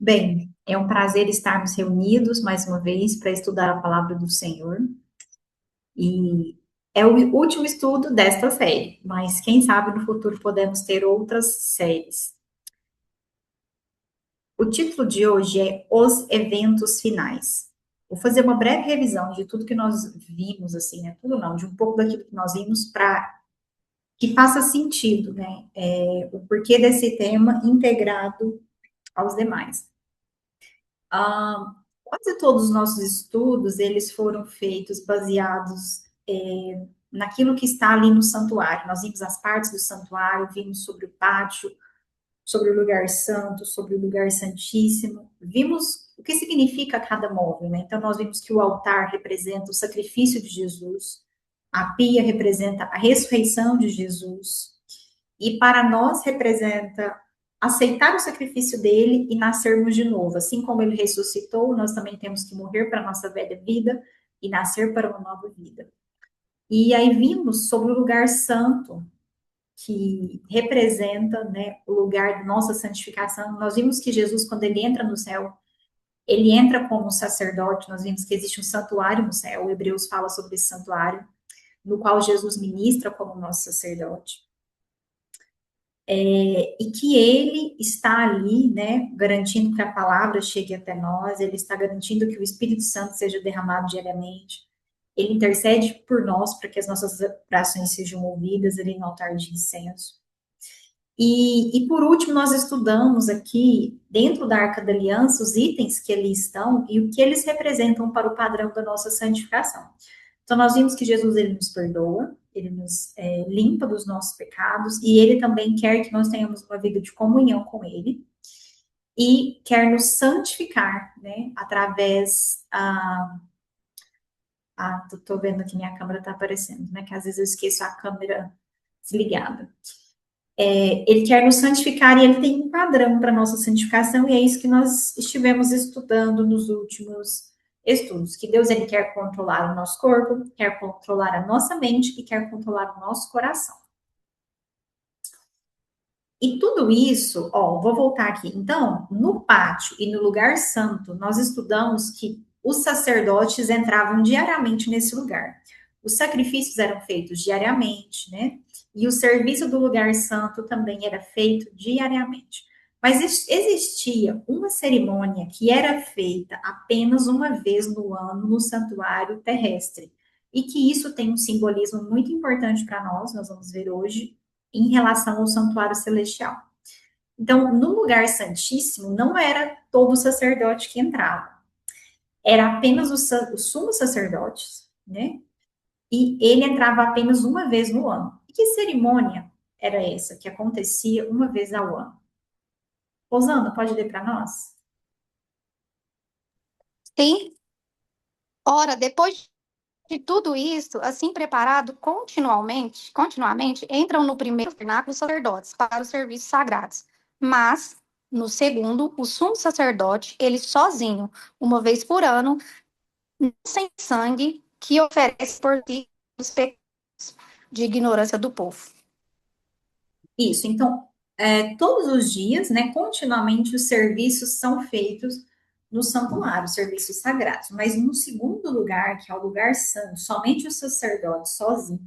Bem, é um prazer estarmos reunidos mais uma vez para estudar a palavra do Senhor. E é o último estudo desta série, mas quem sabe no futuro podemos ter outras séries. O título de hoje é Os Eventos Finais. Vou fazer uma breve revisão de tudo que nós vimos, assim, né? Tudo não, de um pouco daquilo que nós vimos para que faça sentido, né? O porquê desse tema integrado aos demais. Quase todos os nossos estudos, eles foram feitos baseados naquilo que está ali no santuário. Nós vimos as partes do santuário, vimos sobre o pátio, sobre o lugar santo, sobre o lugar santíssimo. Vimos o que significa cada móvel, né? Então, nós vimos que o altar representa o sacrifício de Jesus, a pia representa a ressurreição de Jesus, e para nós representa aceitar o sacrifício dele e nascermos de novo. Assim como ele ressuscitou, nós também temos que morrer para a nossa velha vida e nascer para uma nova vida. E aí vimos sobre o lugar santo, que representa, né, o lugar de nossa santificação. Nós vimos que Jesus, quando ele entra no céu, ele entra como sacerdote. Nós vimos que existe um santuário no céu. O Hebreus fala sobre esse santuário, no qual Jesus ministra como nosso sacerdote. E que ele está ali, né, garantindo que a palavra chegue até nós, ele está garantindo que o Espírito Santo seja derramado diariamente, ele intercede por nós para que as nossas orações sejam ouvidas ali no altar de incenso. E por último, nós estudamos aqui, dentro da Arca da Aliança, os itens que ali estão e o que eles representam para o padrão da nossa santificação. Então, nós vimos que Jesus, ele nos perdoa, ele nos limpa dos nossos pecados, e ele também quer que nós tenhamos uma vida de comunhão com ele, e quer nos santificar, né, através... tô vendo que minha câmera tá aparecendo, né, que às vezes eu esqueço a câmera desligada. Ele quer nos santificar e ele tem um padrão para nossa santificação, e é isso que nós estivemos estudando nos últimos estudos, que Deus ele quer controlar o nosso corpo, quer controlar a nossa mente e quer controlar o nosso coração. E tudo isso, ó, vou voltar aqui. Então, no pátio e no lugar santo, nós estudamos que os sacerdotes entravam diariamente nesse lugar. Os sacrifícios eram feitos diariamente, né? E o serviço do lugar santo também era feito diariamente. Mas existia uma cerimônia que era feita apenas uma vez no ano no santuário terrestre. E que isso tem um simbolismo muito importante para nós vamos ver hoje, em relação ao santuário celestial. Então, no lugar santíssimo, não era todo sacerdote que entrava, era apenas os sumos sacerdotes, né? E ele entrava apenas uma vez no ano. E que cerimônia era essa que acontecia uma vez ao ano? Rosana, pode ler para nós? Sim. Ora, depois de tudo isso, assim preparado continuamente, entram no primeiro cenáculo os sacerdotes para os serviços sagrados. Mas, no segundo, o sumo sacerdote, ele sozinho, uma vez por ano, sem sangue, que oferece por si os pecados de ignorância do povo. Isso, então, todos os dias, né, continuamente os serviços são feitos no santuário, serviços sagrados. Mas no segundo lugar, que é o lugar santo, somente o sacerdote sozinho,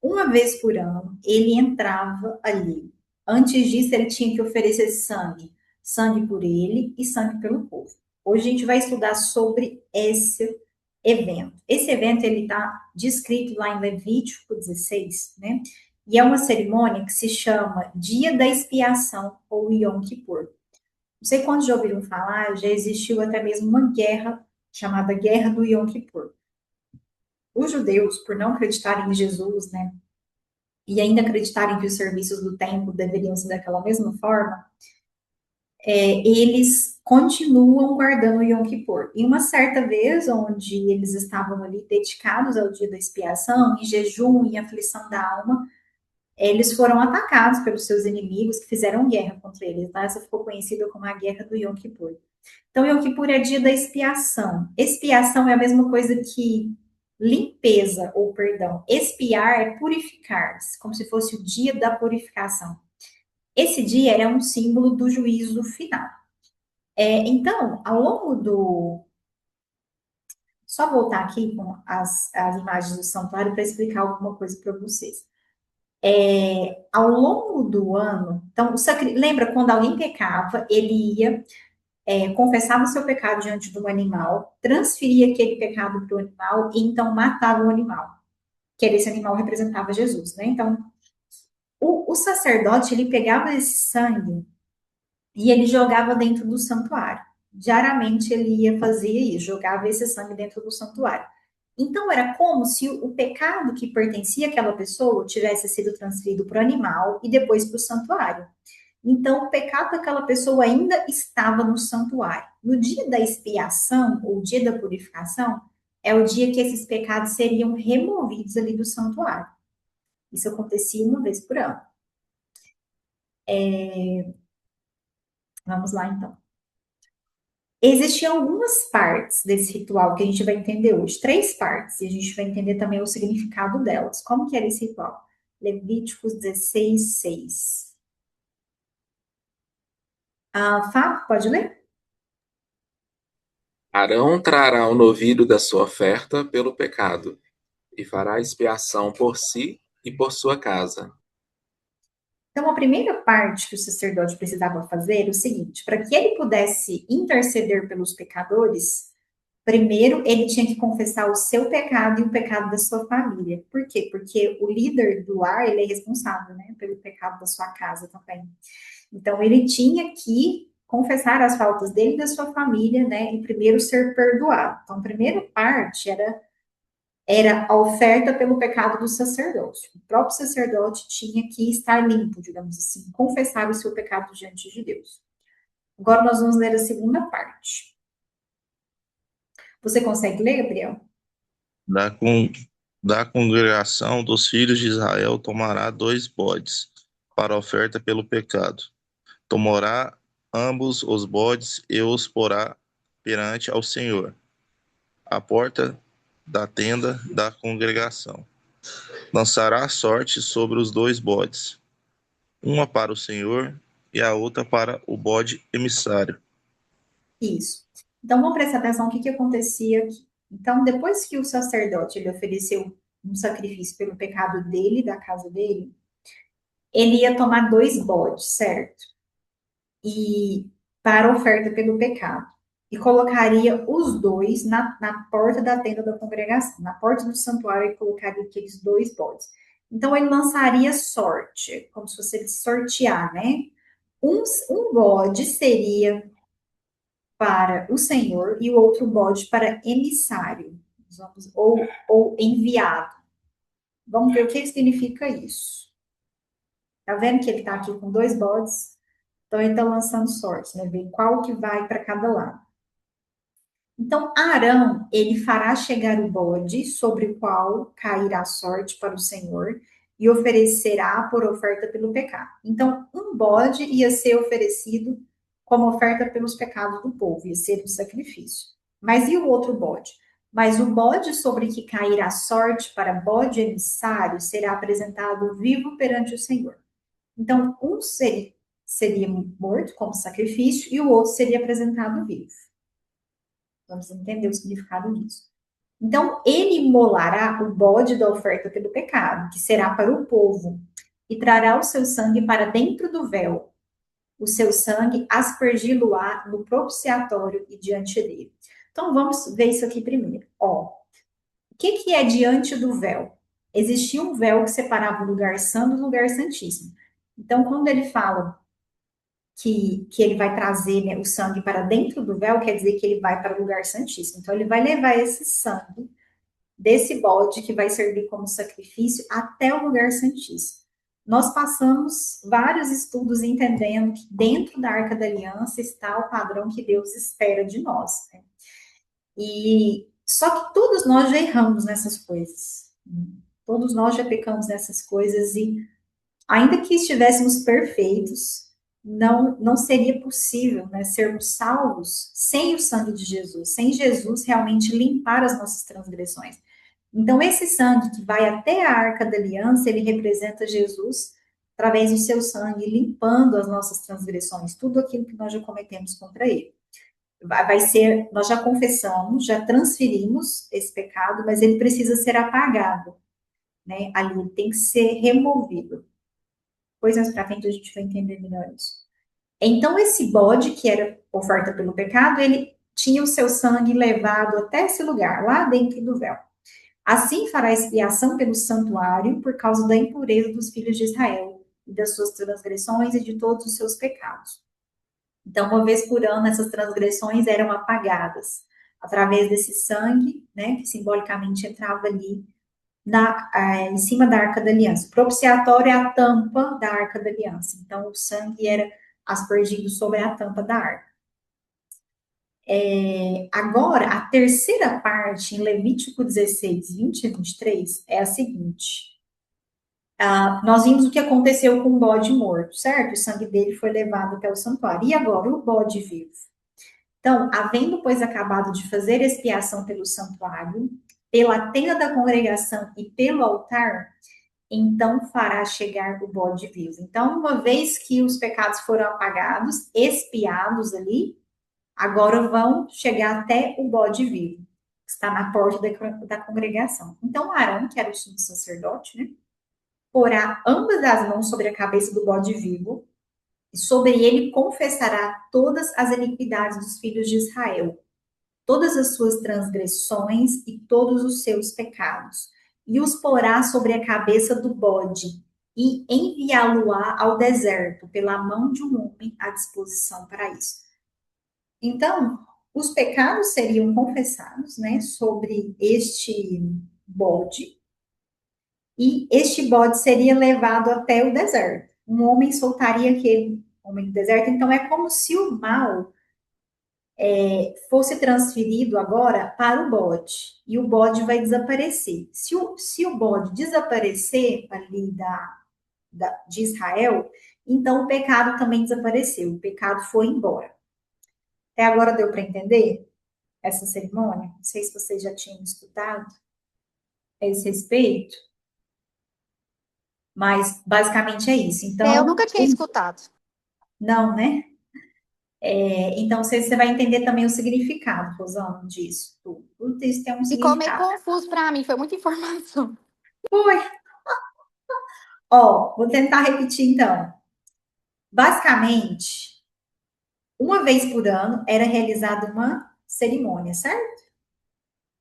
uma vez por ano, ele entrava ali. Antes disso, ele tinha que oferecer sangue, sangue por ele e sangue pelo povo. Hoje a gente vai estudar sobre esse evento. Esse evento ele está descrito lá em Levítico 16, né? E é uma cerimônia que se chama Dia da Expiação ou Yom Kippur. Não sei quantos já ouviram falar, já existiu até mesmo uma guerra chamada Guerra do Yom Kippur. Os judeus, por não acreditarem em Jesus, né, e ainda acreditarem que os serviços do templo deveriam ser daquela mesma forma, eles continuam guardando o Yom Kippur. E uma certa vez, onde eles estavam ali dedicados ao dia da expiação, em jejum e aflição da alma, eles foram atacados pelos seus inimigos que fizeram guerra contra eles. Tá? Essa ficou conhecida como a Guerra do Yom Kippur. Então, Yom Kippur é dia da expiação. Expiação é a mesma coisa que limpeza ou perdão. Expiar é purificar, como se fosse o dia da purificação. Esse dia é um símbolo do juízo final. Então, ao longo do... Só voltar aqui com as imagens do santuário para explicar alguma coisa para vocês. Ao longo do ano, então, lembra quando alguém pecava, ele ia, confessava o seu pecado diante do animal, transferia aquele pecado para o animal e então matava o animal, que esse animal representava Jesus, né? Então, o sacerdote, ele pegava esse sangue e ele jogava dentro do santuário. Diariamente ele ia fazer isso, jogava esse sangue dentro do santuário. Então era como se o pecado que pertencia àquela pessoa tivesse sido transferido para o animal e depois para o santuário. Então o pecado daquela pessoa ainda estava no santuário. No dia da expiação, ou dia da purificação, é o dia que esses pecados seriam removidos ali do santuário. Isso acontecia uma vez por ano. Vamos lá então. Existiam algumas partes desse ritual que a gente vai entender hoje, 3 partes, e a gente vai entender também o significado delas. Como que era esse ritual? Levíticos 16, 6. Fábio, pode ler? Arão trará o novilho da sua oferta pelo pecado, e fará expiação por si e por sua casa. Então, a primeira parte que o sacerdote precisava fazer era o seguinte: para que ele pudesse interceder pelos pecadores, primeiro ele tinha que confessar o seu pecado e o pecado da sua família. Por quê? Porque o líder do lar, ele é responsável, né, pelo pecado da sua casa também. Então, ele tinha que confessar as faltas dele e da sua família, né, e primeiro ser perdoado. Então, a primeira parte era a oferta pelo pecado do sacerdote. O próprio sacerdote tinha que estar limpo, digamos assim, confessar o seu pecado diante de Deus. Agora nós vamos ler a segunda parte. Você consegue ler, Gabriel? Da congregação dos filhos de Israel tomará 2 bodes para oferta pelo pecado. Tomará ambos os bodes e os porá perante ao Senhor, à porta da tenda da congregação. Lançará sorte sobre os 2 bodes, uma para o Senhor e a outra para o bode emissário. Isso. Então vamos prestar atenção no que acontecia aqui. Então, depois que o sacerdote ele ofereceu um sacrifício pelo pecado dele, da casa dele, ele ia tomar 2 bodes, certo? E para oferta pelo pecado. E colocaria os 2 na porta da tenda da congregação. Na porta do santuário, ele colocaria aqueles 2 bodes. Então, ele lançaria sorte, como se fosse sortear, né? Um bode seria para o Senhor e o outro bode para emissário, ou enviado. Vamos ver o que significa isso. Tá vendo que ele está aqui com 2 bodes? Então, ele está lançando sorte, né? Ver qual que vai para cada lado. Então, Arão, ele fará chegar o bode sobre o qual cairá a sorte para o Senhor e oferecerá por oferta pelo pecado. Então, um bode ia ser oferecido como oferta pelos pecados do povo, ia ser um sacrifício. Mas e o outro bode? Mas o bode sobre que cairá a sorte para bode emissário será apresentado vivo perante o Senhor. Então, um seria morto como sacrifício e o outro seria apresentado vivo. Vamos entender o significado disso. Então, ele imolará o bode da oferta pelo pecado, que será para o povo, e trará o seu sangue para dentro do véu. O seu sangue aspergi-lo-á no propiciatório e diante dele. Então, vamos ver isso aqui primeiro. O que é diante do véu? Existia um véu que separava o lugar santo do lugar santíssimo. Então, quando ele fala que ele vai trazer, né, o sangue para dentro do véu, quer dizer que ele vai para o lugar santíssimo. Então, ele vai levar esse sangue desse bode que vai servir como sacrifício até o lugar santíssimo. Nós passamos vários estudos entendendo que dentro da Arca da Aliança está o padrão que Deus espera de nós. Né? E só que todos nós já erramos nessas coisas. Todos nós já pecamos nessas coisas e ainda que estivéssemos perfeitos, não seria possível, né, sermos salvos sem o sangue de Jesus, sem Jesus realmente limpar as nossas transgressões. Então, esse sangue que vai até a Arca da Aliança, ele representa Jesus através do seu sangue, limpando as nossas transgressões, tudo aquilo que nós já cometemos contra ele. vai ser, nós já confessamos, já transferimos esse pecado, mas ele precisa ser apagado, né? Ali ele tem que ser removido. Depois mais para frente a gente vai entender melhor isso. Então esse bode que era oferta pelo pecado, ele tinha o seu sangue levado até esse lugar, lá dentro do véu. Assim fará expiação pelo santuário por causa da impureza dos filhos de Israel e das suas transgressões e de todos os seus pecados. Então, uma vez por ano, essas transgressões eram apagadas através desse sangue, né, que simbolicamente entrava ali em cima da Arca da Aliança. O propiciatório é a tampa da Arca da Aliança. Então, o sangue era aspergido sobre a tampa da arca. Agora, a terceira parte, em Levítico 16, 20 e 23, é a seguinte. Nós vimos o que aconteceu com o bode morto, certo? O sangue dele foi levado até o santuário. E agora, o bode vivo? Então, havendo, pois, acabado de fazer expiação pelo santuário, pela tenda da congregação e pelo altar, então fará chegar o bode vivo. Então, uma vez que os pecados foram apagados, expiados ali, agora vão chegar até o bode vivo, que está na porta da congregação. Então, Arão, que era o sumo sacerdote, né, porá ambas as mãos sobre a cabeça do bode vivo, e sobre ele confessará todas as iniquidades dos filhos de Israel, todas as suas transgressões e todos os seus pecados, e os porá sobre a cabeça do bode, e enviá-lo-á ao deserto, pela mão de um homem à disposição para isso. Então, os pecados seriam confessados, né, sobre este bode, e este bode seria levado até o deserto. Um homem soltaria aquele homem do deserto, então é como se o mal fosse transferido agora para o bode, e o bode vai desaparecer. Se o bode desaparecer ali de Israel, então o pecado também desapareceu, o pecado foi embora. Até agora deu para entender essa cerimônia? Não sei se vocês já tinham escutado a esse respeito, mas basicamente é isso. Então, Eu nunca tinha escutado. não, né? Então, você vai entender também o significado, Rosana, disso. Tudo isso tem um Ficou meio significado. confuso para mim, foi muita informação. Foi. Ó, vou tentar repetir então. Basicamente, uma vez por ano era realizada uma cerimônia, certo?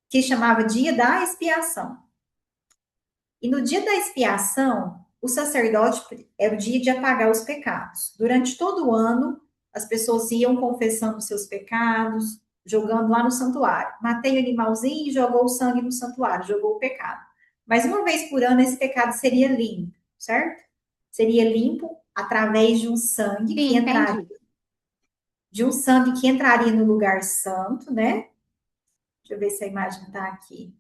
Que chamava Dia da Expiação. E no dia da expiação, o sacerdote era o dia de apagar os pecados. Durante todo o ano, as pessoas iam confessando seus pecados, jogando lá no santuário. Matei o animalzinho e jogou o sangue no santuário, jogou o pecado. Mas uma vez por ano, esse pecado seria limpo, certo? Seria limpo através de um sangue que entraria. De um sangue que entraria no lugar santo, né? Deixa eu ver se a imagem está aqui.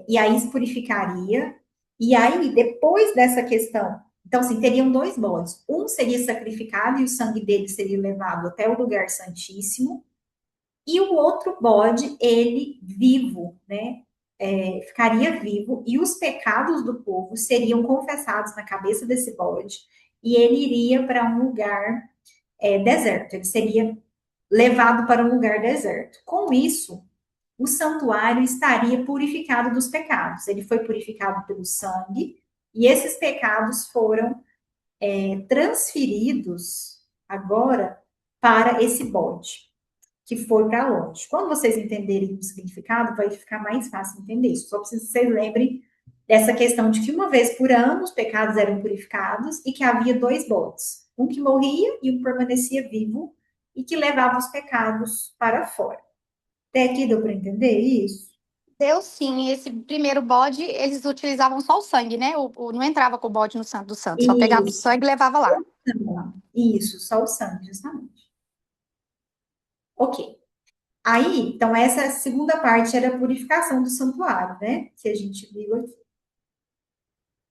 E aí se purificaria. E aí, depois dessa questão, então, assim, teriam dois bodes. Um seria sacrificado e o sangue dele seria levado até o lugar santíssimo. E o outro bode, ele vivo, né? Ficaria vivo e os pecados do povo seriam confessados na cabeça desse bode e ele iria para um lugar deserto. Ele seria levado para um lugar deserto. Com isso, o santuário estaria purificado dos pecados. Ele foi purificado pelo sangue, e esses pecados foram transferidos agora para esse bode, que foi para longe. Quando vocês entenderem o significado, vai ficar mais fácil entender isso. Só preciso que vocês lembrem dessa questão de que uma vez por ano os pecados eram purificados e que havia dois bodes. Um que morria e um que permanecia vivo e que levava os pecados para fora. Até aqui deu para entender isso? Deu sim, esse primeiro bode, eles utilizavam só o sangue, né? Não entrava com o bode no santo do santo, só pegava o sangue e levava lá. Isso, só o sangue, justamente. Ok. Aí, então, essa segunda parte era a purificação do santuário, né? Que a gente viu aqui.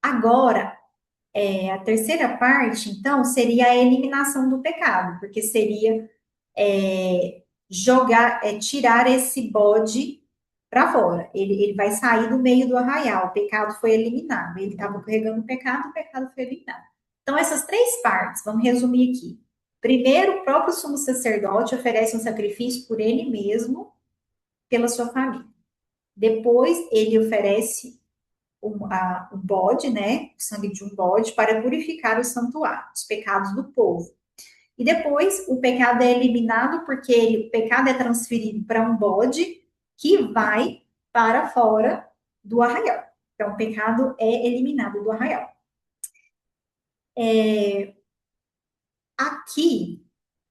Agora, a terceira parte, então, seria a eliminação do pecado, porque seria tirar esse bode para fora. Ele vai sair do meio do arraial. O pecado foi eliminado. Ele estava carregando o pecado foi eliminado. Então, essas três partes, vamos resumir aqui. Primeiro, o próprio sumo sacerdote oferece um sacrifício por ele mesmo, pela sua família. Depois, ele oferece um bode, né, o sangue de um bode, para purificar o santuário, os pecados do povo. E depois, o pecado é eliminado, porque o pecado é transferido para um bode que vai para fora do arraial. Então, o pecado é eliminado do arraial. Aqui,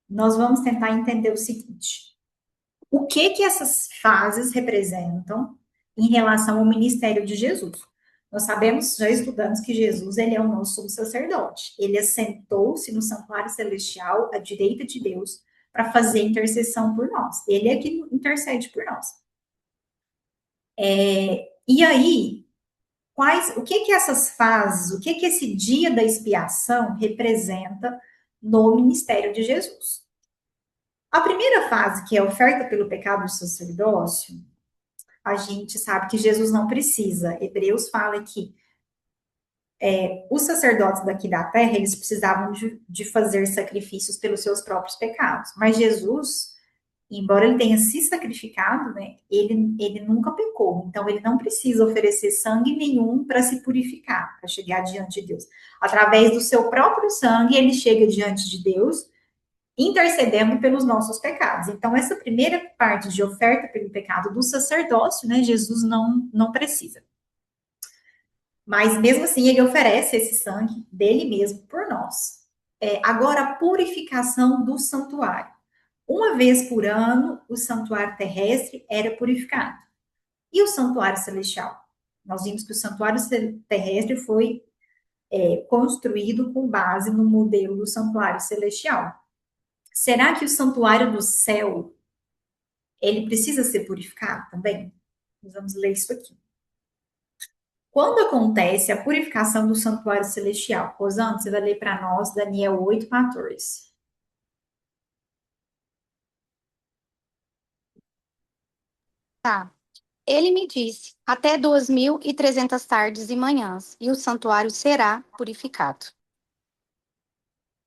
nós vamos tentar entender o seguinte: o que essas fases representam em relação ao ministério de Jesus? Nós sabemos, já estudamos, que Jesus, ele é o nosso sumo sacerdote. Ele assentou-se no santuário celestial, à direita de Deus, para fazer intercessão por nós. Ele é que intercede por nós. E aí, o que essas fases, o que esse dia da expiação representa no ministério de Jesus? A primeira fase, que é a oferta pelo pecado do sacerdócio, a gente sabe que Jesus não precisa. Hebreus fala que os sacerdotes daqui da terra, eles precisavam de fazer sacrifícios pelos seus próprios pecados. Mas Jesus, embora ele tenha se sacrificado, né, ele nunca pecou. Então, ele não precisa oferecer sangue nenhum para se purificar, para chegar diante de Deus. Através do seu próprio sangue, ele chega diante de Deus, intercedendo pelos nossos pecados. Então, essa primeira parte de oferta pelo pecado do sacerdócio, né, Jesus não precisa. Mas, mesmo assim, ele oferece esse sangue dele mesmo por nós. Agora, a purificação do santuário. Uma vez por ano, o santuário terrestre era purificado. E o santuário celestial? Nós vimos que o santuário terrestre foi construído com base no modelo do santuário celestial. Será que o santuário do céu, ele precisa ser purificado também? Nós vamos ler isso aqui. Quando acontece a purificação do santuário celestial? Rosana, você vai ler para nós Daniel 8:14. Tá. Ele me disse, até 2.300 tardes e manhãs, e o santuário será purificado.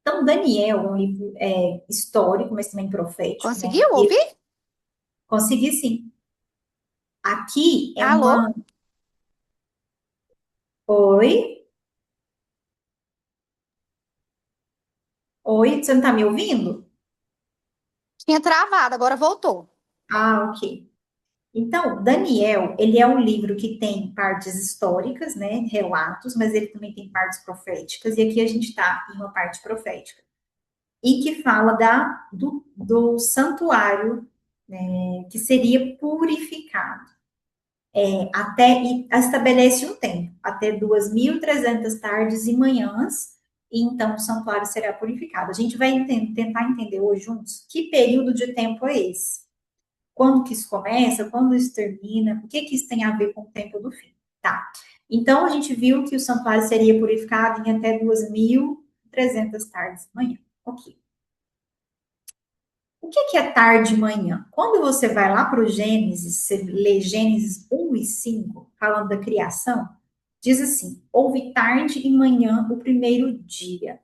Então, Daniel é um livro histórico, mas também profético, Conseguiu né? ouvir? Consegui, sim. Aqui é Alô? uma... Oi? Oi, você não está me ouvindo? Tinha travado, agora voltou. Ah, ok. Então, Daniel, ele é um livro que tem partes históricas, né, relatos, mas ele também tem partes proféticas, e aqui a gente está em uma parte profética, e que fala do santuário, né, que seria purificado. E estabelece um tempo, até 2.300 tardes e manhãs, e então o santuário será purificado. A gente vai tentar entender hoje juntos que período de tempo é esse. Quando que isso começa, quando isso termina, o que isso tem a ver com o tempo do fim, tá? Então, a gente viu que o santuário seria purificado em até 2.300 tardes e manhã. Ok. O que é tarde e manhã? Quando você vai lá para o Gênesis, você lê Gênesis 1 e 5, falando da criação, diz assim: houve tarde e manhã o primeiro dia.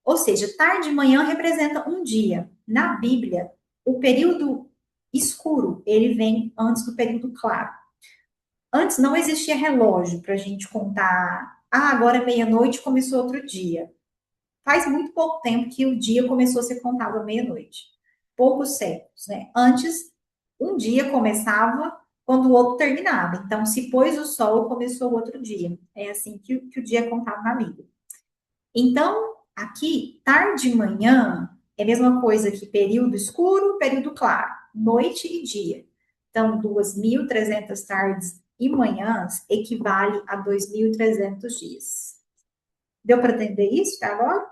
Ou seja, tarde e manhã representa um dia. Na Bíblia, o período escuro, ele vem antes do período claro. Antes não existia relógio para a gente contar, agora é meia-noite, começou outro dia. Faz muito pouco tempo que o dia começou a ser contado à meia-noite. Poucos séculos, né? Antes, um dia começava quando o outro terminava. Então, se pôs o sol, começou outro dia. É assim que o dia é contado na Bíblia. Então, aqui, tarde e manhã é a mesma coisa que período escuro, período claro, noite e dia. Então, 2.300 tardes e manhãs equivale a 2.300 dias. Deu para entender isso até agora?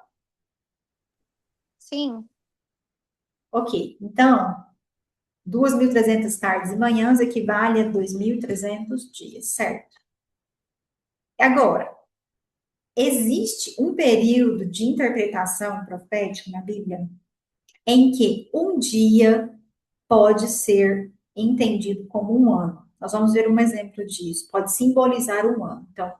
Sim. Ok, então, 2.300 tardes e manhãs equivale a 2.300 dias, certo? Agora, existe um período de interpretação profética na Bíblia em que um dia pode ser entendido como um ano. Nós vamos ver um exemplo disso. Pode simbolizar um ano. Então,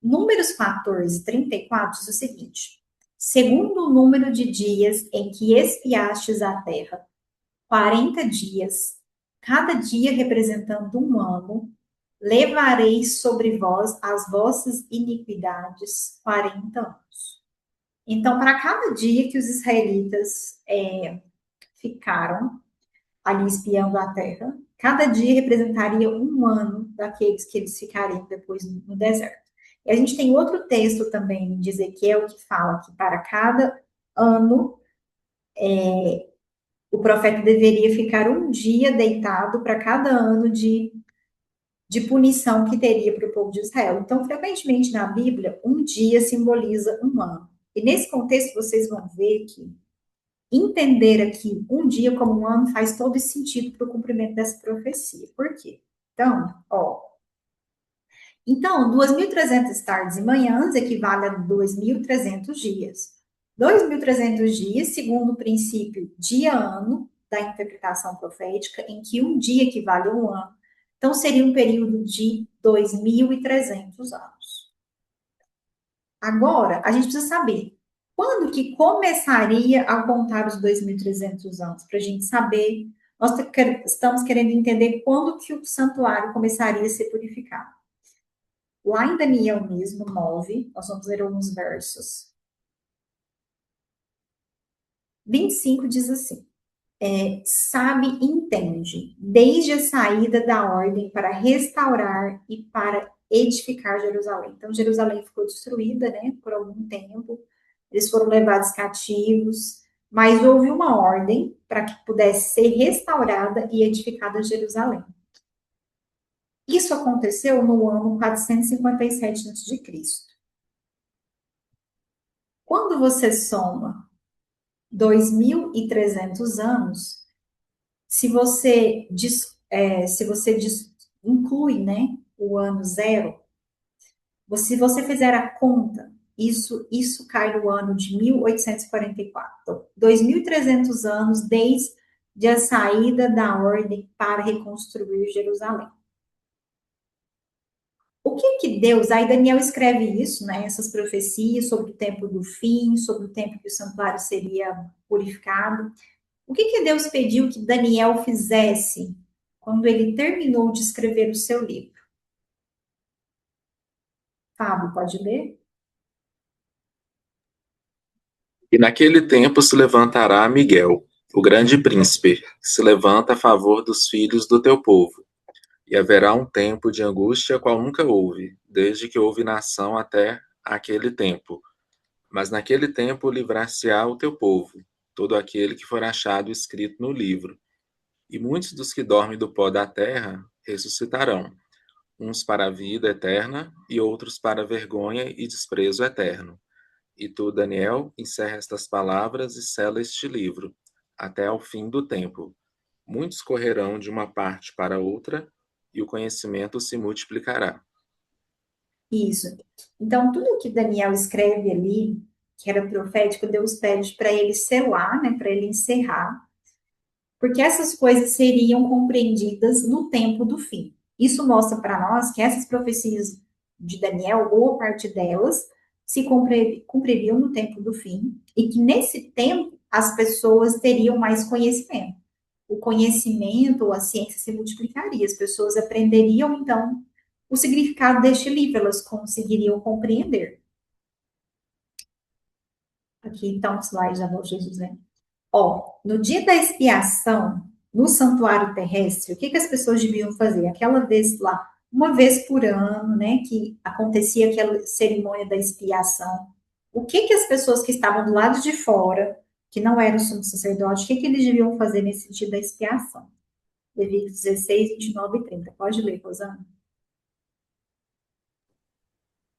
Números 14, 34 diz o seguinte: segundo o número de dias em que espiastes a terra, 40 dias, cada dia representando um ano, levareis sobre vós as vossas iniquidades 40 anos. Então, para cada dia que os israelitas ficaram ali espiando a terra, cada dia representaria um ano daqueles que eles ficariam depois no deserto. E a gente tem outro texto também de Ezequiel que fala que para cada ano o profeta deveria ficar um dia deitado para cada ano de punição que teria para o povo de Israel. Então, frequentemente na Bíblia, um dia simboliza um ano. E nesse contexto, vocês vão ver que entender aqui um dia como um ano faz todo sentido para o cumprimento dessa profecia. Por quê? Então, 2.300 tardes e manhãs equivale a 2.300 dias. 2.300 dias, segundo o princípio dia-ano da interpretação profética, em que um dia equivale a um ano. Então, seria um período de 2.300 anos. Agora, a gente precisa saber quando que começaria a contar os 2.300 anos, para a gente saber, nós estamos querendo entender quando que o santuário começaria a ser purificado. Lá em Daniel mesmo, 9, nós vamos ler alguns versos. 25 diz assim, sabe e entende, desde a saída da ordem para restaurar e para edificar Jerusalém. Então, Jerusalém ficou destruída, né, por algum tempo, eles foram levados cativos, mas houve uma ordem para que pudesse ser restaurada e edificada Jerusalém. Isso aconteceu no ano 457 a.C. Quando você soma 2.300 anos, se você inclui, né, o ano zero, se você fizer a conta, isso cai no ano de 1844. 2.300 anos desde a saída da ordem para reconstruir Jerusalém. O que Deus, aí Daniel escreve isso, né, essas profecias sobre o tempo do fim, sobre o tempo que o santuário seria purificado. O que Deus pediu que Daniel fizesse quando ele terminou de escrever o seu livro? Fábio, pode ler? E naquele tempo se levantará Miguel, o grande príncipe, que se levanta a favor dos filhos do teu povo. E haverá um tempo de angústia qual nunca houve, desde que houve nação até aquele tempo. Mas naquele tempo livrar-se-á o teu povo, todo aquele que for achado escrito no livro. E muitos dos que dormem do pó da terra ressuscitarão, uns para a vida eterna e outros para vergonha e desprezo eterno. E tu, Daniel, encerra estas palavras e sela este livro, até ao fim do tempo. Muitos correrão de uma parte para outra, e o conhecimento se multiplicará. Isso. Então, tudo que Daniel escreve ali, que era profético, Deus pede para ele selar, né, para ele encerrar, porque essas coisas seriam compreendidas no tempo do fim. Isso mostra para nós que essas profecias de Daniel, boa parte delas, se cumpririam no tempo do fim, e que nesse tempo as pessoas teriam mais conhecimento. O conhecimento ou a ciência se multiplicaria, as pessoas aprenderiam, então, o significado deste livro, elas conseguiriam compreender. Aqui está um slide da Bom Jesus, né? No dia da expiação, no santuário terrestre, o que as pessoas deviam fazer? Aquela vez lá, uma vez por ano, né, que acontecia aquela cerimônia da expiação. O que as pessoas que estavam do lado de fora, que não eram sumo sacerdote, o que eles deviam fazer nesse dia da expiação? Levíticos 16, 29 e 30. Pode ler, Rosana.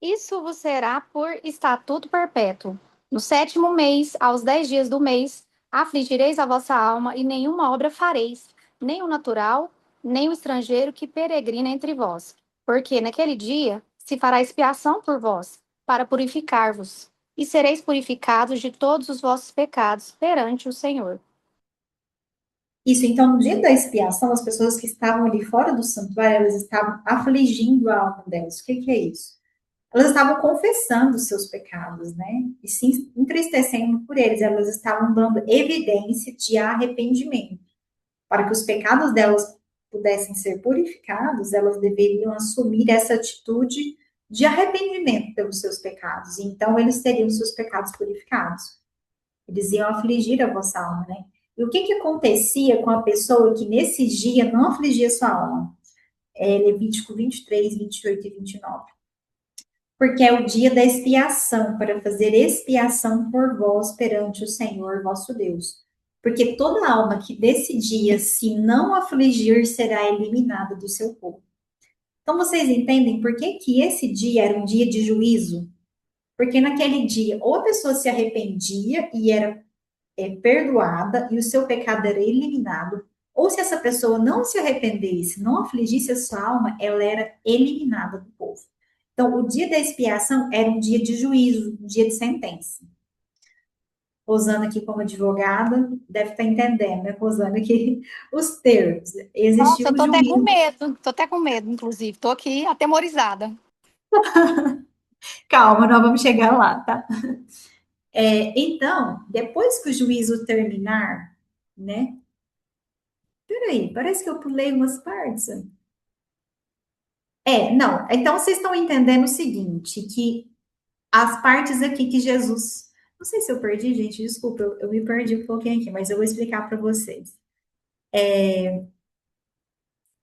Isso vos será por estatuto perpétuo. No 7º mês, aos 10 dias do mês, afligireis a vossa alma e nenhuma obra fareis, nem o natural, nem o estrangeiro que peregrina entre vós. Porque naquele dia se fará expiação por vós, para purificar-vos, e sereis purificados de todos os vossos pecados perante o Senhor. Isso, então, no dia da expiação, as pessoas que estavam ali fora do santuário, elas estavam afligindo a alma delas. O que é isso? elas estavam confessando os seus pecados, né? E se entristecendo por eles, elas estavam dando evidência de arrependimento. Para que os pecados delas pudessem ser purificados, elas deveriam assumir essa atitude de arrependimento pelos seus pecados. E então, eles teriam seus pecados purificados. Eles iam afligir a vossa alma, né? E o que que acontecia com a pessoa que nesse dia não afligia sua alma? Levítico 23, 28 e 29. Porque é o dia da expiação, para fazer expiação por vós perante o Senhor vosso Deus. Porque toda alma que desse dia se não afligir será eliminada do seu povo. Então vocês entendem por que que esse dia era um dia de juízo? Porque naquele dia ou a pessoa se arrependia e era perdoada e o seu pecado era eliminado, ou se essa pessoa não se arrependesse, não afligisse a sua alma, ela era eliminada do povo. Então, o dia da expiação era um dia de juízo, um dia de sentença. Rosana aqui como advogada, deve estar entendendo, né, Rosana, que os termos, Nossa, existiu eu o tô até com juízo. medo, inclusive, tô aqui atemorizada. Calma, nós vamos chegar lá, tá? Então, depois que o juízo terminar, né? Peraí, parece que eu pulei umas partes. Não. Então, vocês estão entendendo o seguinte, que as partes aqui que Jesus... Não sei se eu perdi, gente, desculpa, eu me perdi um pouquinho aqui, mas eu vou explicar para vocês.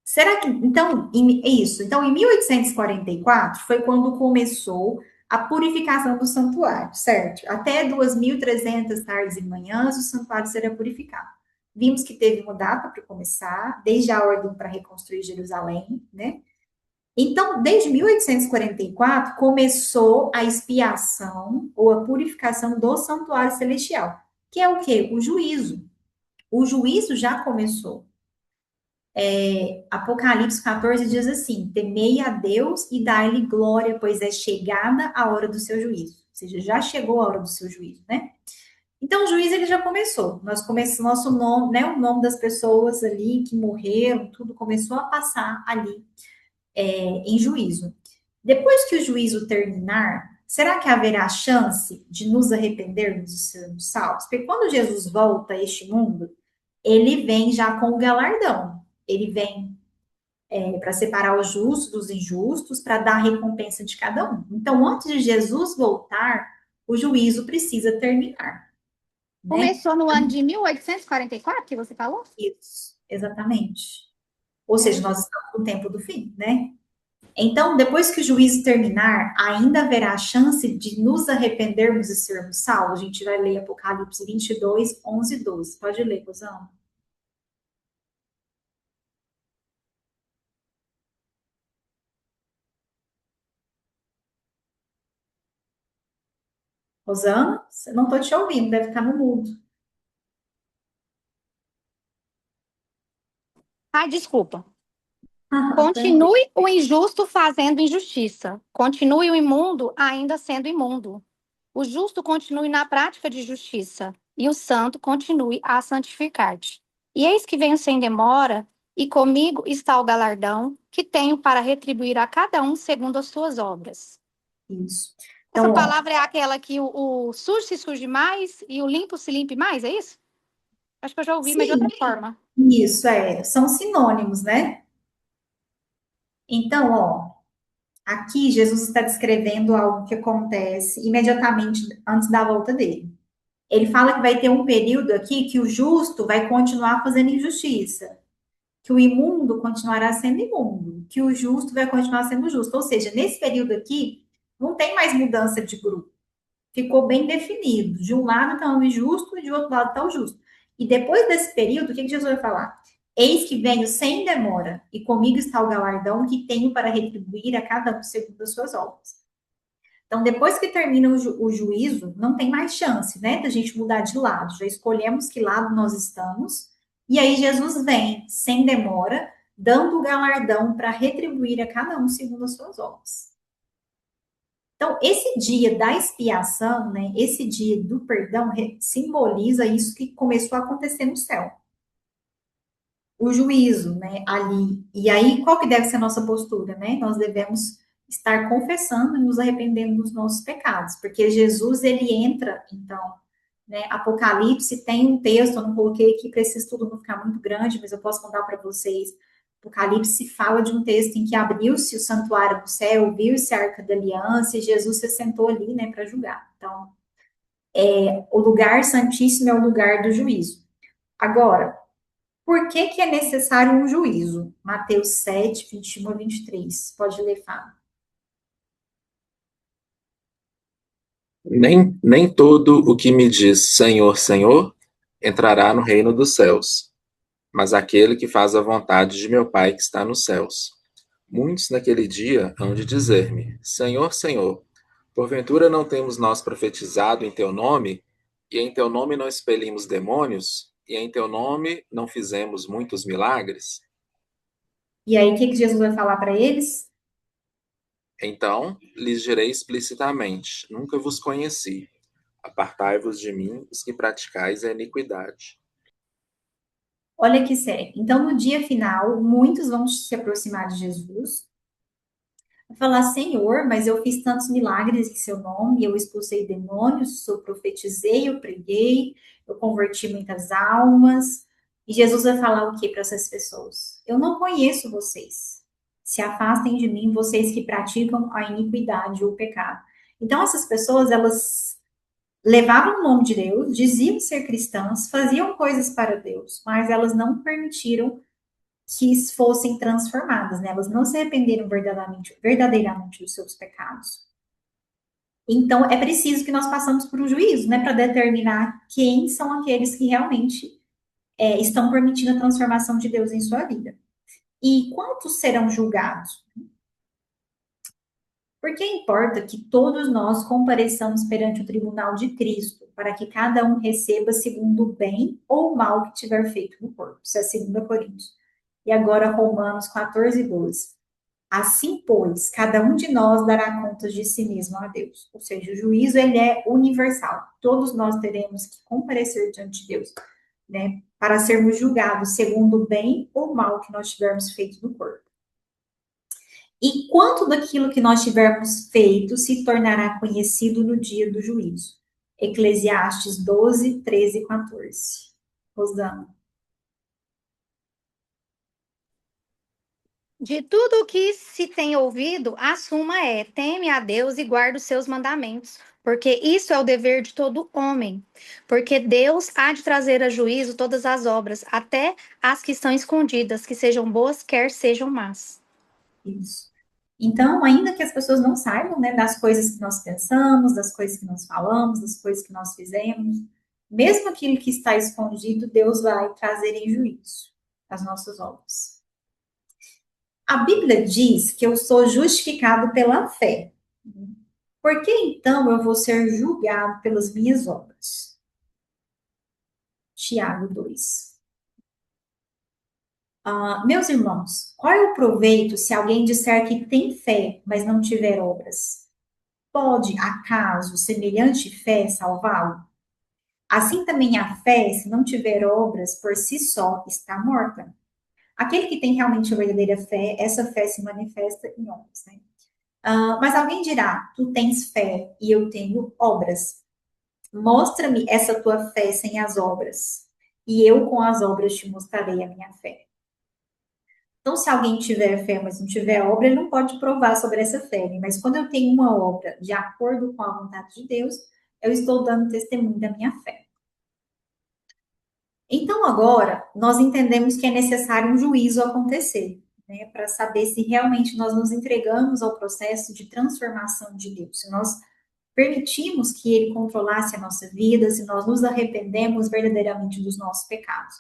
Será que... Então, é isso. Então, em 1844, foi quando começou a purificação do santuário, certo? Até 2.300 tardes e manhãs, o santuário será purificado. Vimos que teve uma data para começar, desde a ordem para reconstruir Jerusalém, né? Então, desde 1844, começou a expiação ou a purificação do santuário celestial, que é o quê? O juízo. O juízo já começou. Apocalipse 14 diz assim: temei a Deus e dai-lhe glória, pois é chegada a hora do seu juízo. Ou seja, já chegou a hora do seu juízo, né? Então, o juízo ele já começou. Nós começamos nosso nome, né? O nome das pessoas ali que morreram, tudo começou a passar ali em juízo. Depois que o juízo terminar, será que haverá chance de nos arrependermos e sermos salvos? Porque quando Jesus volta a este mundo, ele vem já com o galardão. Ele vem para separar os justos dos injustos, para dar a recompensa de cada um. Então, antes de Jesus voltar, o juízo precisa terminar, né? Começou no ano de 1844, que você falou? Isso, exatamente. Ou seja, nós estamos no tempo do fim, né? Então, depois que o juízo terminar, ainda haverá a chance de nos arrependermos e sermos salvos? A gente vai ler Apocalipse 22, 11 e 12. Pode ler, Rosana. Rosana, não estou te ouvindo, deve estar no mudo. Ai, desculpa. Tranquilo. Continue o injusto fazendo injustiça. Continue o imundo ainda sendo imundo. O justo continue na prática de justiça. E o santo continue a santificar-te. E eis que venho sem demora, e comigo está o galardão que tenho para retribuir a cada um segundo as suas obras. Isso. Essa Então, palavra é aquela que o sujo se suje mais e o limpo se limpe mais, é isso? Acho que eu já ouvi, mas de outra forma. isso são sinônimos, né? Então, aqui Jesus está descrevendo algo que acontece imediatamente antes da volta dele. Ele fala que vai ter um período aqui que o justo vai continuar fazendo injustiça, que o imundo continuará sendo imundo, que o justo vai continuar sendo justo. Ou seja, nesse período aqui, não tem mais mudança de grupo. Ficou bem definido. De um lado está o injusto e de outro lado está o justo. E depois desse período, o que Jesus vai falar? Eis que venho sem demora, e comigo está o galardão que tenho para retribuir a cada um segundo as suas obras. Então, depois que termina o juízo, não tem mais chance, né, da gente mudar de lado. Já escolhemos que lado nós estamos, e aí Jesus vem, sem demora, dando o galardão para retribuir a cada um segundo as suas obras. Então, esse dia da expiação, né, esse dia do perdão, simboliza isso que começou a acontecer no céu. O juízo, né, ali. E aí, qual que deve ser a nossa postura, né? Nós devemos estar confessando e nos arrependendo dos nossos pecados, porque Jesus, ele entra, então, né, Apocalipse tem um texto, eu não coloquei aqui para esse estudo não ficar muito grande, mas eu posso contar para vocês. Apocalipse fala de um texto em que abriu-se o santuário do céu, viu-se a Arca da Aliança, e Jesus se sentou ali, né, para julgar. Então, o lugar santíssimo é o lugar do juízo. Agora, por que que é necessário um juízo? Mateus 7, 21 a 23. Pode ler, Fábio. Nem todo o que me diz Senhor, Senhor, entrará no reino dos céus, mas aquele que faz a vontade de meu Pai que está nos céus. Muitos naquele dia hão de dizer-me: Senhor, Senhor, porventura não temos nós profetizado em teu nome, e em teu nome não expelimos demônios, e em teu nome não fizemos muitos milagres? E aí, o que que Jesus vai falar para eles? Então lhes direi explicitamente: Nunca vos conheci. Apartai-vos de mim, os que praticais a iniquidade. Olha que sério. Então, no dia final, muitos vão se aproximar de Jesus, vai falar, Senhor, mas eu fiz tantos milagres em seu nome, eu expulsei demônios, eu profetizei, eu preguei, eu converti muitas almas. E Jesus vai falar o que para essas pessoas? Eu não conheço vocês. Se afastem de mim, vocês que praticam a iniquidade ou o pecado. Então, essas pessoas, elas levavam o nome de Deus, diziam ser cristãs, faziam coisas para Deus, mas elas não permitiram que fossem transformadas, né? Elas não se arrependeram verdadeiramente dos seus pecados. Então, é preciso que nós passamos por um juízo, né, para determinar quem são aqueles que realmente estão permitindo a transformação de Deus em sua vida. E quantos serão julgados? Porque importa que todos nós compareçamos perante o tribunal de Cristo, para que cada um receba segundo o bem ou o mal que tiver feito no corpo. Isso é 2 Coríntios. E agora Romanos 14, 12. Assim, pois, cada um de nós dará contas de si mesmo a Deus. Ou seja, o juízo, ele é universal. Todos nós teremos que comparecer diante de Deus, né, para sermos julgados segundo o bem ou mal que nós tivermos feito no corpo. E quanto daquilo que nós tivermos feito se tornará conhecido no dia do juízo? Eclesiastes 12, 13 e 14. Rosana. De tudo o que se tem ouvido, a suma é: teme a Deus e guarda os seus mandamentos, porque isso é o dever de todo homem. Porque Deus há de trazer a juízo todas as obras, até as que estão escondidas, que sejam boas, quer sejam más. Isso. Então, ainda que as pessoas não saibam, né, das coisas que nós pensamos, das coisas que nós falamos, das coisas que nós fizemos, mesmo aquilo que está escondido, Deus vai trazer em juízo as nossas obras. A Bíblia diz que eu sou justificado pela fé. Por que então eu vou ser julgado pelas minhas obras? Tiago 2. Meus irmãos, qual é o proveito se alguém disser que tem fé, mas não tiver obras? Pode, acaso, semelhante fé salvá-lo? Assim também a fé, se não tiver obras, por si só está morta. Aquele que tem realmente a verdadeira fé, essa fé se manifesta em obras, né? Mas alguém dirá, tu tens fé e eu tenho obras. Mostra-me essa tua fé sem as obras, e eu com as obras te mostrarei a minha fé. Então, se alguém tiver fé, mas não tiver obra, ele não pode provar sobre essa fé. Né? Mas quando eu tenho uma obra de acordo com a vontade de Deus, eu estou dando testemunho da minha fé. Então, agora, nós entendemos que é necessário um juízo acontecer, né, para saber se realmente nós nos entregamos ao processo de transformação de Deus, se nós permitimos que Ele controlasse a nossa vida, se nós nos arrependemos verdadeiramente dos nossos pecados.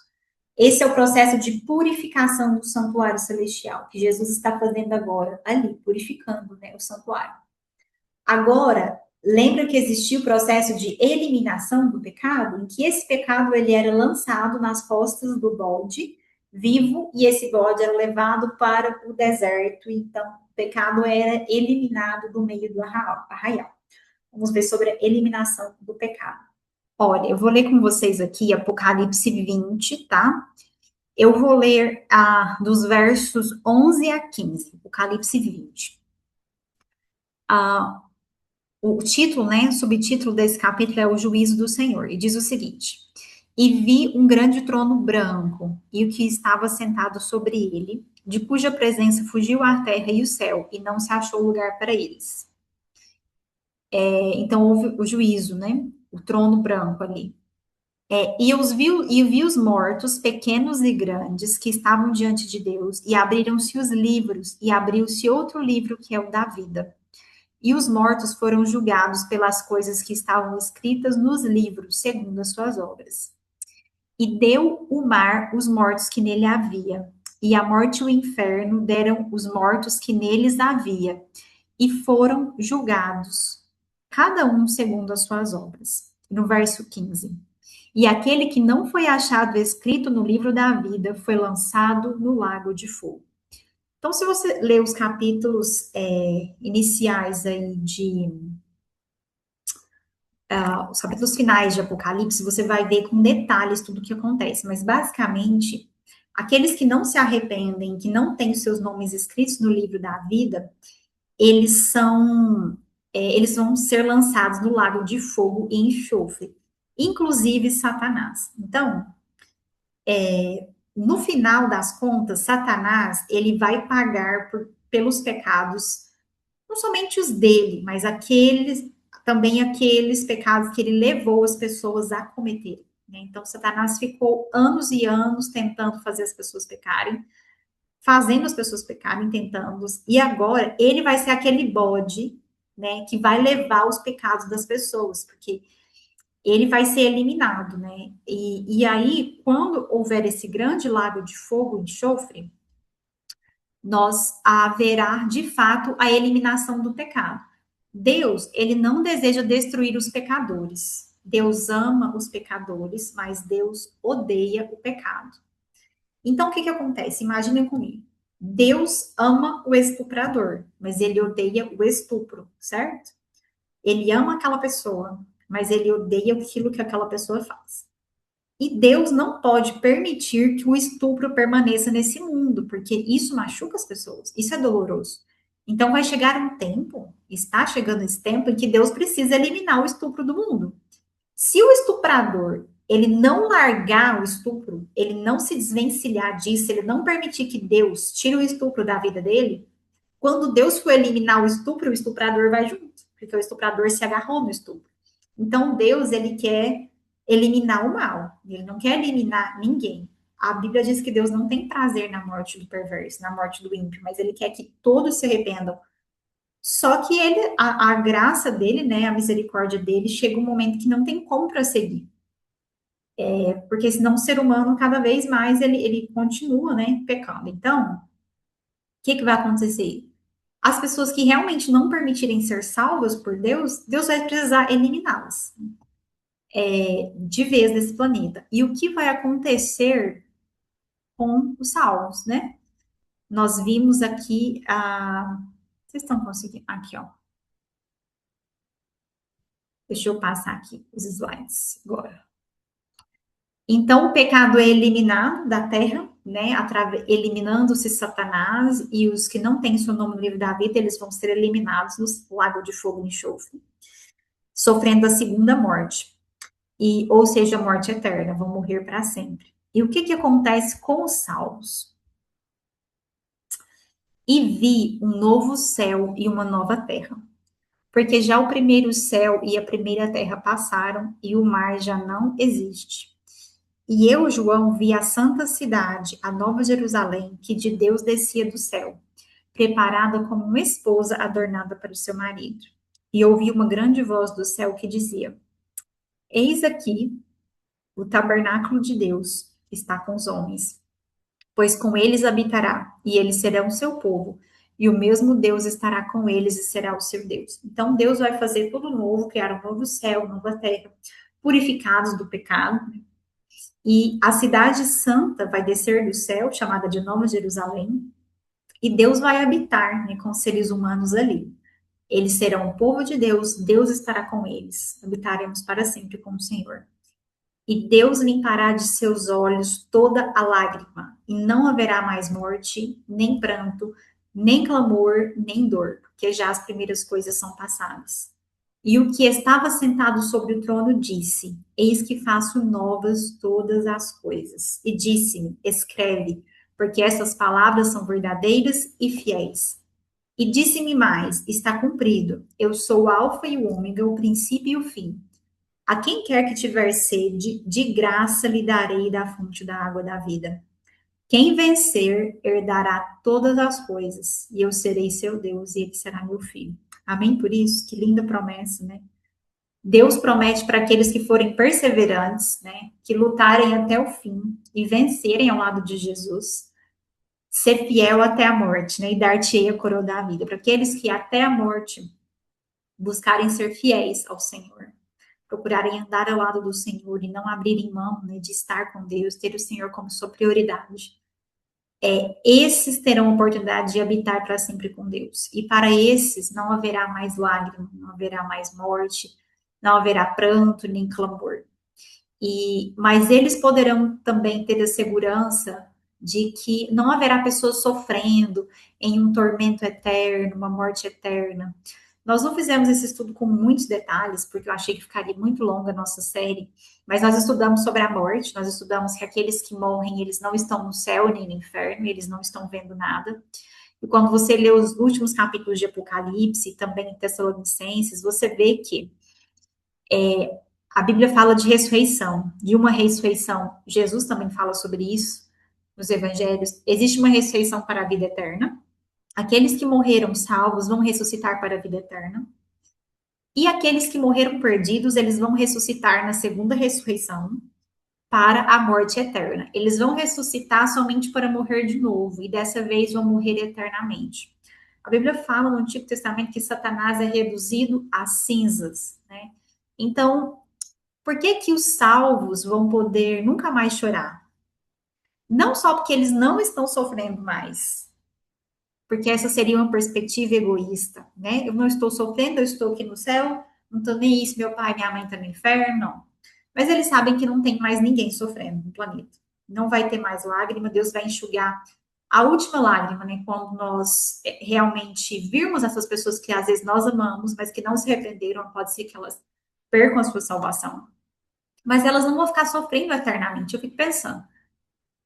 Esse é o processo de purificação do santuário celestial, que Jesus está fazendo agora, ali, purificando, né, o santuário. Agora, lembra que existia o processo de eliminação do pecado, em que esse pecado ele era lançado nas costas do bode vivo e esse bode era levado para o deserto, então o pecado era eliminado do meio do arraial. Vamos ver sobre a eliminação do pecado. Olha, eu vou ler com vocês aqui Apocalipse 20, tá? Eu vou ler dos versos 11 a 15, Apocalipse 20. o título, né, o subtítulo desse capítulo é o Juízo do Senhor, e diz o seguinte: E vi um grande trono branco, e o que estava sentado sobre ele, de cuja presença fugiu a terra e o céu, e não se achou lugar para eles. Então houve o juízo, né, o trono branco ali. E vi os mortos, pequenos e grandes, que estavam diante de Deus, e abriram-se os livros, e abriu-se outro livro, que é o da vida. E os mortos foram julgados pelas coisas que estavam escritas nos livros, segundo as suas obras. E deu o mar os mortos que nele havia, e a morte e o inferno deram os mortos que neles havia, e foram julgados, cada um segundo as suas obras. No verso 15. E aquele que não foi achado escrito no livro da vida foi lançado no lago de fogo. Então, se você ler os capítulos iniciais aí os capítulos finais de Apocalipse, você vai ver com detalhes tudo o que acontece. Mas, basicamente, aqueles que não se arrependem, que não têm os seus nomes escritos no livro da vida, eles vão ser lançados no lago de fogo e enxofre, inclusive Satanás. Então, no final das contas, Satanás, ele vai pagar pelos pecados, não somente os dele, mas também aqueles pecados que ele levou as pessoas a cometerem, né? Então, Satanás ficou anos e anos tentando fazer as pessoas pecarem, fazendo as pessoas pecarem, tentando, e agora ele vai ser aquele bode, né, que vai levar os pecados das pessoas, porque ele vai ser eliminado, né? E aí, quando houver esse grande lago de fogo e enxofre, haverá de fato a eliminação do pecado. Deus, ele não deseja destruir os pecadores. Deus ama os pecadores, mas Deus odeia o pecado. Então, o que acontece? Imaginem comigo. Deus ama o estuprador, mas ele odeia o estupro, certo? Ele ama aquela pessoa, mas ele odeia aquilo que aquela pessoa faz. E Deus não pode permitir que o estupro permaneça nesse mundo, porque isso machuca as pessoas, isso é doloroso. Então vai chegar um tempo, está chegando esse tempo, em que Deus precisa eliminar o estupro do mundo. Se o estuprador, ele não largar o estupro, ele não se desvencilhar disso, ele não permitir que Deus tire o estupro da vida dele, quando Deus for eliminar o estuprador vai junto, porque o estuprador se agarrou no estupro. Então Deus, ele quer eliminar o mal, ele não quer eliminar ninguém. A Bíblia diz que Deus não tem prazer na morte do perverso, na morte do ímpio, mas ele quer que todos se arrependam. Só que a graça dele, né, a misericórdia dele, chega um momento que não tem como prosseguir. Porque senão o ser humano, cada vez mais, ele continua, né, pecando. Então, o que vai acontecer? As pessoas que realmente não permitirem ser salvas por Deus, Deus vai precisar eliminá-las de vez desse planeta. E o que vai acontecer com os salvos, né? Nós vimos aqui Vocês estão conseguindo? Aqui, ó. Deixa eu passar aqui os slides agora. Então, o pecado é eliminado da terra, né? Eliminando-se Satanás e os que não têm seu nome no livro da vida, eles vão ser eliminados no lago de fogo e enxofre, sofrendo a segunda morte. Ou seja, a morte eterna, vão morrer para sempre. E o que acontece com os salvos? E vi um novo céu e uma nova terra, porque já o primeiro céu e a primeira terra passaram e o mar já não existe. E eu, João, vi a santa cidade, a nova Jerusalém, que de Deus descia do céu, preparada como uma esposa adornada para o seu marido. E ouvi uma grande voz do céu que dizia: Eis aqui o tabernáculo de Deus está com os homens, pois com eles habitará, e eles serão o seu povo, e o mesmo Deus estará com eles e será o seu Deus. Então Deus vai fazer tudo novo, criar um novo céu, nova terra, purificados do pecado, e a cidade santa vai descer do céu, chamada de Nova Jerusalém, e Deus vai habitar, né, com os seres humanos ali. Eles serão o povo de Deus, Deus estará com eles, habitaremos para sempre com o Senhor. E Deus limpará de seus olhos toda a lágrima, e não haverá mais morte, nem pranto, nem clamor, nem dor, porque já as primeiras coisas são passadas. E o que estava sentado sobre o trono disse: Eis que faço novas todas as coisas. E disse-me: Escreve, porque essas palavras são verdadeiras e fiéis. E disse-me mais: Está cumprido. Eu sou o Alfa e o Ômega, o princípio e o fim. A quem quer que tiver sede, de graça lhe darei da fonte da água da vida. Quem vencer, herdará todas as coisas, e eu serei seu Deus, e ele será meu filho. Amém por isso? Que linda promessa, né? Deus promete para aqueles que forem perseverantes, né? Que lutarem até o fim e vencerem ao lado de Jesus, ser fiel até a morte, né? E dar-te-ei a coroa da vida. Para aqueles que até a morte buscarem ser fiéis ao Senhor, procurarem andar ao lado do Senhor e não abrirem mão, né, de estar com Deus, ter o Senhor como sua prioridade. Esses terão a oportunidade de habitar para sempre com Deus. E para esses não haverá mais lágrima, não haverá mais morte, não haverá pranto nem clamor. Mas eles poderão também ter a segurança de que não haverá pessoas sofrendo em um tormento eterno, uma morte eterna. Nós não fizemos esse estudo com muitos detalhes, porque eu achei que ficaria muito longa a nossa série, mas nós estudamos sobre a morte, nós estudamos que aqueles que morrem, eles não estão no céu nem no inferno, eles não estão vendo nada. E quando você lê os últimos capítulos de Apocalipse, também em Tessalonicenses, você vê que a Bíblia fala de ressurreição, de uma ressurreição. Jesus também fala sobre isso nos evangelhos. Existe uma ressurreição para a vida eterna. Aqueles que morreram salvos vão ressuscitar para a vida eterna. E aqueles que morreram perdidos, eles vão ressuscitar na segunda ressurreição para a morte eterna. Eles vão ressuscitar somente para morrer de novo, e dessa vez vão morrer eternamente. A Bíblia fala no Antigo Testamento que Satanás é reduzido a cinzas, né? Então, por que que os salvos vão poder nunca mais chorar? Não só porque eles não estão sofrendo mais, porque essa seria uma perspectiva egoísta, né? Eu não estou sofrendo, eu estou aqui no céu, não estou nem isso, meu pai, minha mãe estão no inferno, não. Mas eles sabem que não tem mais ninguém sofrendo no planeta. Não vai ter mais lágrima, Deus vai enxugar a última lágrima, né? Quando nós realmente virmos essas pessoas que às vezes nós amamos, mas que não se arrependeram, pode ser que elas percam a sua salvação. Mas elas não vão ficar sofrendo eternamente. Eu fico pensando,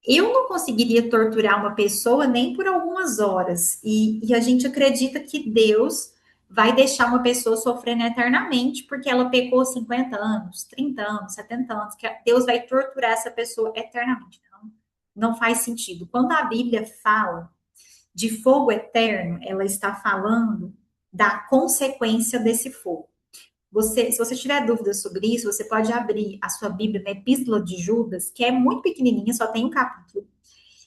eu não conseguiria torturar uma pessoa nem por algumas horas. E a gente acredita que Deus vai deixar uma pessoa sofrendo eternamente porque ela pecou 50 anos, 30 anos, 70 anos, que Deus vai torturar essa pessoa eternamente. Não faz sentido. Quando a Bíblia fala de fogo eterno, ela está falando da consequência desse fogo. Se você tiver dúvidas sobre isso, você pode abrir a sua Bíblia na Epístola de Judas, que é muito pequenininha, só tem um capítulo.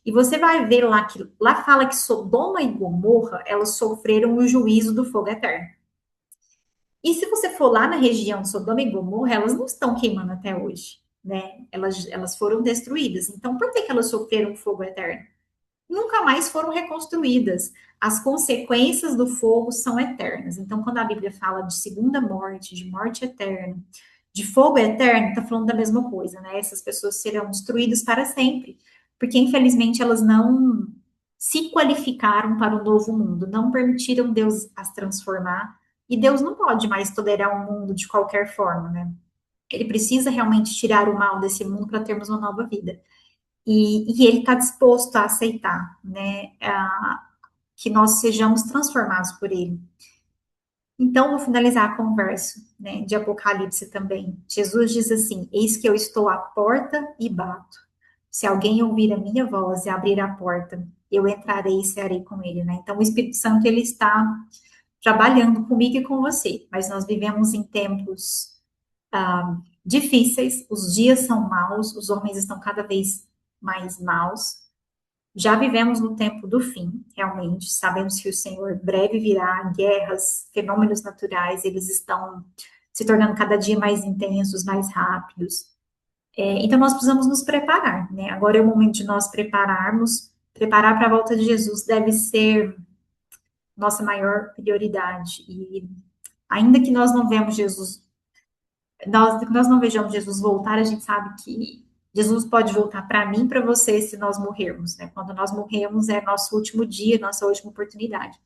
E você vai ver lá que lá fala que Sodoma e Gomorra, elas sofreram o juízo do fogo eterno. E se você for lá na região de Sodoma e Gomorra, elas não estão queimando até hoje, né? Elas foram destruídas. Então, por que elas sofreram o fogo eterno? Nunca mais foram reconstruídas. As consequências do fogo são eternas. Então, quando a Bíblia fala de segunda morte, de morte eterna, de fogo eterno, está falando da mesma coisa, né? Essas pessoas serão destruídas para sempre, porque infelizmente elas não se qualificaram para o novo mundo, não permitiram Deus as transformar, e Deus não pode mais tolerar um mundo de qualquer forma, né? Ele precisa realmente tirar o mal desse mundo para termos uma nova vida. E ele está disposto a aceitar, né, que nós sejamos transformados por ele. Então, vou finalizar a conversa, né, de Apocalipse também. Jesus diz assim: Eis que eu estou à porta e bato. Se alguém ouvir a minha voz e abrir a porta, eu entrarei e cearei com ele, né? Então, o Espírito Santo, ele está trabalhando comigo e com você, mas nós vivemos em tempos difíceis, os dias são maus, os homens estão cada vez mais maus. Já vivemos no tempo do fim, realmente. Sabemos que o Senhor breve virá, guerras, fenômenos naturais, eles estão se tornando cada dia mais intensos, mais rápidos. Então, nós precisamos nos preparar, né? Agora é o momento de nós prepararmos. Preparar para a volta de Jesus deve ser nossa maior prioridade. E ainda que nós não vejamos Jesus voltar, a gente sabe que Jesus pode voltar para mim, para você, se nós morrermos, né? Quando nós morremos é nosso último dia, nossa última oportunidade.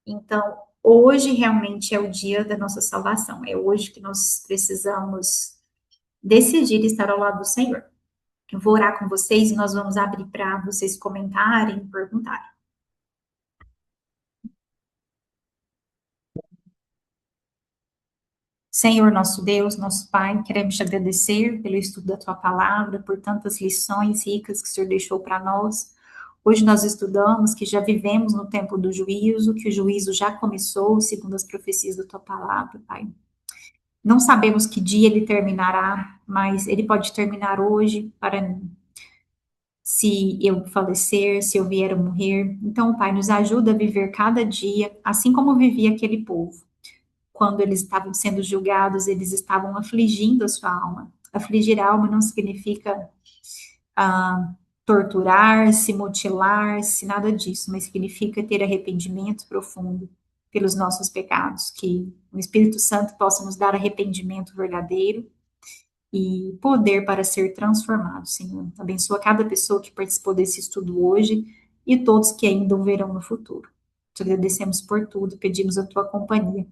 Então, hoje realmente é o dia da nossa salvação. É hoje que nós precisamos decidir estar ao lado do Senhor. Eu vou orar com vocês e nós vamos abrir para vocês comentarem e perguntarem. Senhor, nosso Deus, nosso Pai, queremos te agradecer pelo estudo da tua palavra, por tantas lições ricas que o Senhor deixou para nós. Hoje nós estudamos que já vivemos no tempo do juízo, que o juízo já começou, segundo as profecias da tua palavra, Pai. Não sabemos que dia ele terminará, mas ele pode terminar hoje para mim. Se eu falecer, se eu vier a morrer. Então, Pai, nos ajuda a viver cada dia, assim como vivia aquele povo. Quando eles estavam sendo julgados, eles estavam afligindo a sua alma. Afligir a alma não significa torturar-se, mutilar-se, nada disso, mas significa ter arrependimento profundo pelos nossos pecados, que o Espírito Santo possa nos dar arrependimento verdadeiro e poder para ser transformado, Senhor. Abençoa cada pessoa que participou desse estudo hoje e todos que ainda o verão no futuro. Te agradecemos por tudo, pedimos a tua companhia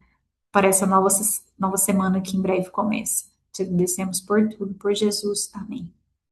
para essa nova semana que em breve começa. Te agradecemos por tudo, por Jesus. Amém.